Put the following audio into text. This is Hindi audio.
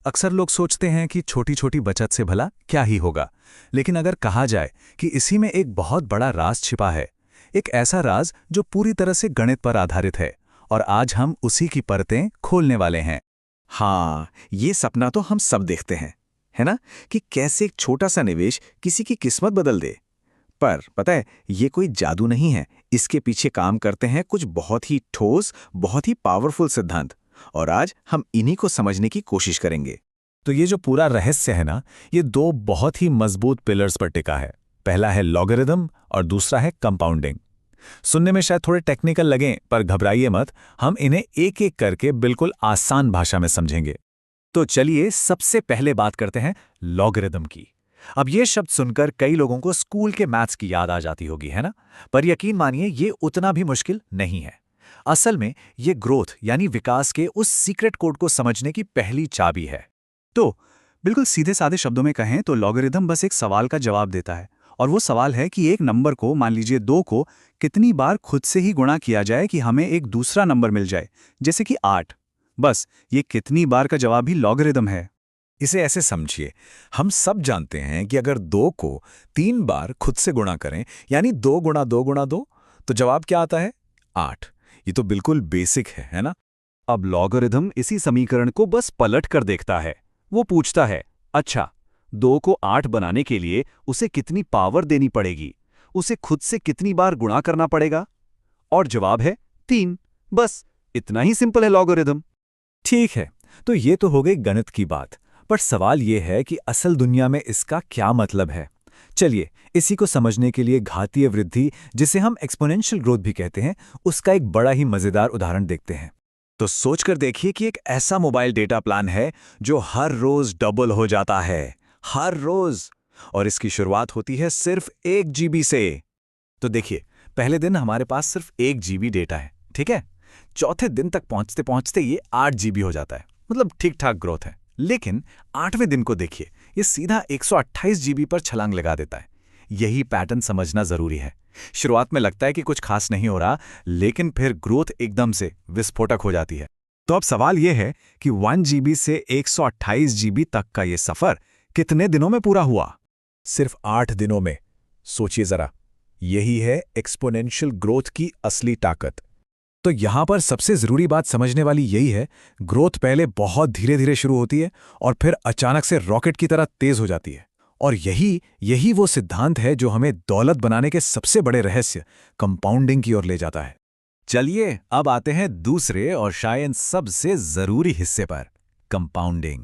अक्सर लोग सोचते हैं कि छोटी छोटी बचत से भला क्या ही होगा, लेकिन अगर कहा जाए कि इसी में एक बहुत बड़ा राज छिपा है, एक ऐसा राज जो पूरी तरह से गणित पर आधारित है, और आज हम उसी की परतें खोलने वाले हैं। हाँ, ये सपना तो हम सब देखते हैं, है ना? कि कैसे एक छोटा सा निवेश किसी की किस्मत बदल दे। पर पता है, ये कोई जादू नहीं है। इसके पीछे काम करते हैं कुछ बहुत ही ठोस, बहुत ही पावरफुल सिद्धांत। और आज हम इन्हीं को समझने की कोशिश करेंगे। तो ये जो पूरा रहस्य है ना, ये दो बहुत ही मजबूत पिलर्स पर टिका है। पहला है लॉगरिदम और दूसरा है कंपाउंडिंग। सुनने में शायद थोड़े टेक्निकल लगें, पर घबराइए मत, हम इन्हें एक एक करके बिल्कुल आसान भाषा में समझेंगे। तो चलिए सबसे पहले बात करते हैं लॉगरिदम की। अब ये शब्द सुनकर कई लोगों को स्कूल के मैथ्स की याद आ जाती होगी, है ना? पर यकीन मानिए ये उतना भी मुश्किल नहीं है। असल में ये ग्रोथ यानी विकास के उस सीक्रेट कोड को समझने की पहली चाबी है। तो बिल्कुल सीधे साधे शब्दों में कहें तो लॉगरिदम बस एक सवाल का जवाब देता है, और वो सवाल है कि एक नंबर को, मान लीजिए 2 को, कितनी बार खुद से ही गुणा किया जाए कि हमें एक दूसरा नंबर मिल जाए, जैसे कि 8। बस ये कितनी बार का जवाब ही लॉगरिदम है। इसे ऐसे समझिए, हम सब जानते हैं कि अगर 2 को 3 बार खुद से गुणा करें, यानी 2 गुणा 2 गुणा 2, तो जवाब क्या आता है? 8। ये तो बिल्कुल बेसिक है ना? अब लॉगरिदम इसी समीकरण को बस पलट कर देखता है। वो पूछता है, अच्छा, 2 को 8 बनाने के लिए उसे कितनी पावर देनी पड़ेगी, उसे खुद से कितनी बार गुणा करना पड़ेगा? और जवाब है 3। बस इतना ही सिंपल है लॉगरिदम। ठीक है, तो ये तो हो गई गणित की बात। पर सवाल ये है कि असल दुनिया में इसका क्या मतलब है। चलिए, इसी को समझने के लिए घातीय वृद्धि, जिसे हम एक्सपोनेंशियल ग्रोथ भी कहते हैं, उसका एक बड़ा ही मजेदार उदाहरण देखते हैं। तो सोचकर देखिए कि एक ऐसा मोबाइल डेटा प्लान है जो हर रोज डबल हो जाता है, हर रोज। और इसकी शुरुआत होती है सिर्फ 1 जीबी से। तो देखिए, पहले दिन हमारे पास सिर्फ 1 जीबी डेटा है, ठीक है? चौथे दिन तक पहुंचते पहुंचते ये 8 जीबी हो जाता है। मतलब ठीक ठाक ग्रोथ है। लेकिन 8वें दिन को देखिए, ये सीधा 128 जीबी पर छलांग लगा देता है। यही पैटर्न समझना जरूरी है। शुरुआत में लगता है कि कुछ खास नहीं हो रहा, लेकिन फिर ग्रोथ एकदम से विस्फोटक हो जाती है। तो अब सवाल यह है कि 1 जीबी से 128 जीबी तक का ये सफर कितने दिनों में पूरा हुआ? सिर्फ 8 दिनों में। सोचिए जरा, यही है एक्सपोनेंशियल ग्रोथ की असली ताकत। तो यहां पर सबसे जरूरी बात समझने वाली यही है, ग्रोथ पहले बहुत धीरे धीरे शुरू होती है और फिर अचानक से रॉकेट की तरह तेज हो जाती है। और यही वो सिद्धांत है जो हमें दौलत बनाने के सबसे बड़े रहस्य, कंपाउंडिंग की ओर ले जाता है। चलिए अब आते हैं दूसरे और शायद सबसे जरूरी हिस्से पर, कंपाउंडिंग।